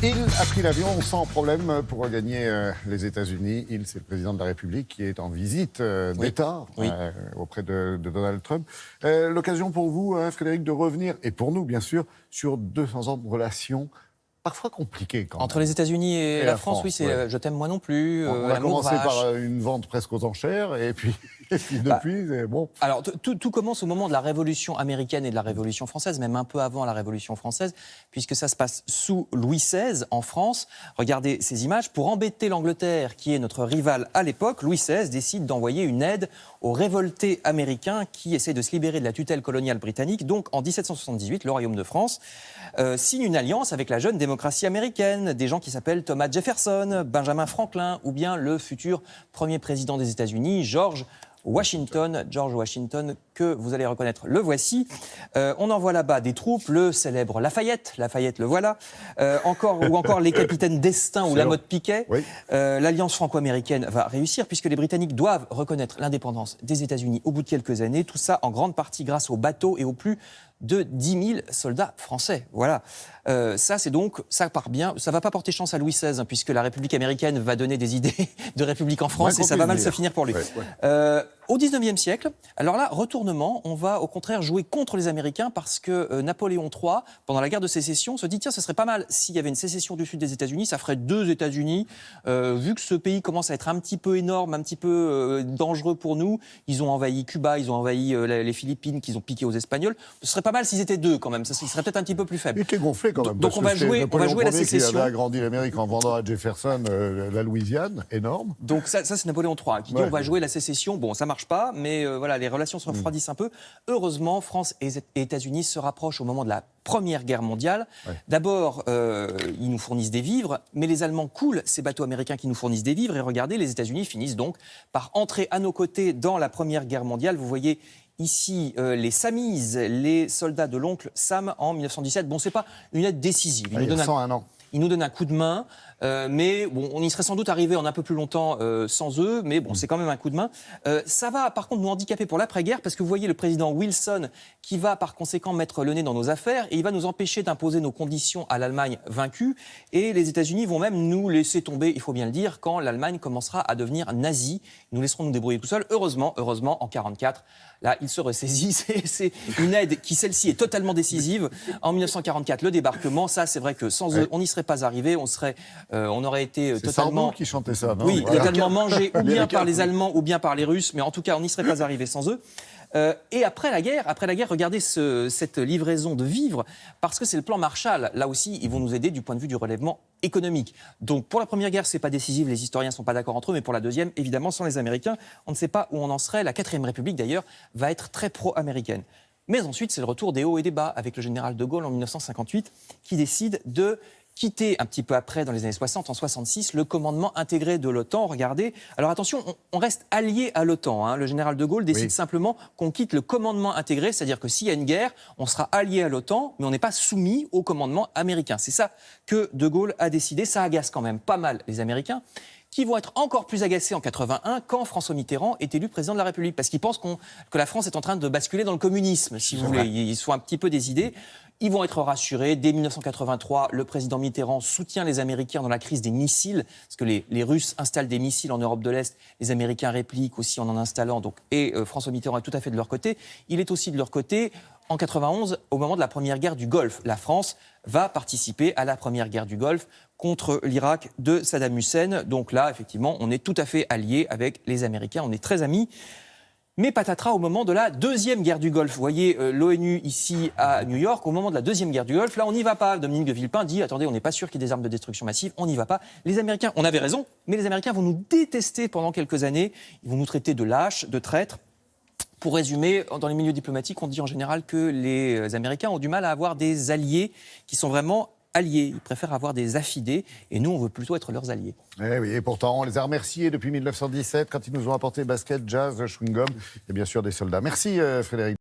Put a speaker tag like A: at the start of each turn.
A: Il a pris l'avion sans problème pour regagner les États-Unis. Il, c'est le président de la République qui est en visite d'État auprès de Donald Trump. L'occasion pour vous, Frédéric, de revenir, et pour nous bien sûr, sur 200 ans de relations parfois compliquées quand même.
B: Entre les États-Unis et la France, oui, c'est je t'aime moi non plus.
A: On a commencé par une vente presque aux enchères, et puis depuis, c'est bon.
B: Alors, tout commence au moment de la Révolution américaine et de la Révolution française, même un peu avant la Révolution française, puisque ça se passe sous Louis XVI en France. Regardez ces images. Pour embêter l'Angleterre, qui est notre rival à l'époque, Louis XVI décide d'envoyer une aide aux révoltés américains qui essaient de se libérer de la tutelle coloniale britannique. Donc, en 1778, le Royaume de France signe une alliance avec la jeune démocratie américaine, des gens qui s'appellent Thomas Jefferson, Benjamin Franklin, ou bien le futur premier président des États-Unis, George Washington, que vous allez reconnaître, le voici. On envoie là-bas des troupes, le célèbre Lafayette le voilà, ou encore les capitaines d'Estaing ou Lamotte Piquet. Oui. L'alliance franco-américaine va réussir puisque les Britanniques doivent reconnaître l'indépendance des États-Unis au bout de quelques années. Tout ça en grande partie grâce aux bateaux et aux plus de 10 000 soldats français. Voilà. Ça part bien. Ça va pas porter chance à Louis XVI, hein, puisque la République américaine va donner des idées de République en France et ça va mal se finir pour lui. Au XIXe siècle, alors là, retournement, on va au contraire jouer contre les Américains parce que Napoléon III, pendant la guerre de sécession, se dit tiens, ce serait pas mal s'il y avait une sécession du sud des États-Unis, ça ferait 2 États-Unis. Vu que ce pays commence à être un petit peu énorme, un petit peu dangereux pour nous, ils ont envahi Cuba, ils ont envahi les Philippines, qu'ils ont piqué aux Espagnols. Ce serait pas mal s'ils étaient 2 quand même, ça serait peut-être un petit peu plus faible.
A: Il était gonflé quand même.
B: Donc on va jouer la sécession.
A: Qui avait agrandi l'Amérique en vendant à Jefferson la Louisiane, énorme.
B: Donc ça c'est Napoléon III qui dit on va jouer la sécession. Bon, ça marche pas, mais voilà, les relations se refroidissent un peu. Heureusement, France et États-Unis se rapprochent au moment de la Première Guerre mondiale. D'abord, ils nous fournissent des vivres, mais les Allemands coulent ces bateaux américains qui nous fournissent des vivres. Et regardez, les États-Unis finissent donc par entrer à nos côtés dans la Première Guerre mondiale. Vous voyez ici les Samis, les soldats de l'oncle Sam en 1917. Bon, c'est pas une aide décisive.
A: Il nous
B: donne un coup de main, mais bon, on y serait sans doute arrivé en un peu plus longtemps sans eux, mais bon, c'est quand même un coup de main. Ça va par contre nous handicaper pour l'après-guerre, parce que vous voyez le président Wilson qui va par conséquent mettre le nez dans nos affaires, et il va nous empêcher d'imposer nos conditions à l'Allemagne vaincue, et les États-Unis vont même nous laisser tomber, il faut bien le dire, quand l'Allemagne commencera à devenir nazie. Ils nous laisseront nous débrouiller tout seuls. Heureusement, en 1944, là, il se ressaisit. C'est une aide qui, celle-ci, est totalement décisive. En 1944, le débarquement, ça, c'est vrai que sans eux, on n'y serait pas arrivé. On aurait été totalement...
A: C'est qui chantait ça, non?
B: Oui, voilà. Totalement mangé, ou bien par les Allemands, ou bien par les Russes. Mais en tout cas, on n'y serait pas arrivé sans eux. Et après la guerre, regardez cette livraison de vivres, parce que c'est le plan Marshall. Là aussi, ils vont nous aider du point de vue du relèvement économique. Donc pour la première guerre, c'est pas décisif, les historiens sont pas d'accord entre eux, mais pour la deuxième, évidemment, sans les Américains, on ne sait pas où on en serait. La 4e République, d'ailleurs, va être très pro-américaine. Mais ensuite, c'est le retour des hauts et des bas, avec le général de Gaulle en 1958, qui décide de quitter un petit peu après, dans les années 60, en 66, le commandement intégré de l'OTAN. Regardez, alors attention, on reste allié à l'OTAN. Hein. Le général de Gaulle décide simplement qu'on quitte le commandement intégré, c'est-à-dire que s'il y a une guerre, on sera allié à l'OTAN, mais on n'est pas soumis au commandement américain. C'est ça que de Gaulle a décidé. Ça agace quand même pas mal les Américains, qui vont être encore plus agacés en 81 quand François Mitterrand est élu président de la République, parce qu'ils pensent que la France est en train de basculer dans le communisme, si vous voulez. Ils sont un petit peu des idées. Ils vont être rassurés. Dès 1983, le président Mitterrand soutient les Américains dans la crise des missiles, parce que les Russes installent des missiles en Europe de l'Est, les Américains répliquent aussi en installant. Et François Mitterrand est tout à fait de leur côté. Il est aussi de leur côté en 91, au moment de la première guerre du Golfe. La France va participer à la première guerre du Golfe contre l'Irak de Saddam Hussein. Donc là, effectivement, on est tout à fait alliés avec les Américains, on est très amis. Mais patatras au moment de la deuxième guerre du Golfe. Vous voyez l'ONU ici à New York, au moment de la deuxième guerre du Golfe, là on n'y va pas. Dominique de Villepin dit, attendez, on n'est pas sûr qu'il y ait des armes de destruction massive, on n'y va pas. Les Américains, on avait raison, mais les Américains vont nous détester pendant quelques années. Ils vont nous traiter de lâches, de traîtres. Pour résumer, dans les milieux diplomatiques, on dit en général que les Américains ont du mal à avoir des alliés qui sont vraiment alliés. Ils préfèrent avoir des affidés et nous, on veut plutôt être leurs alliés.
A: Eh oui, et pourtant, on les a remerciés depuis 1917 quand ils nous ont apporté basket, jazz, chewing-gum et bien sûr des soldats. Merci Frédéric.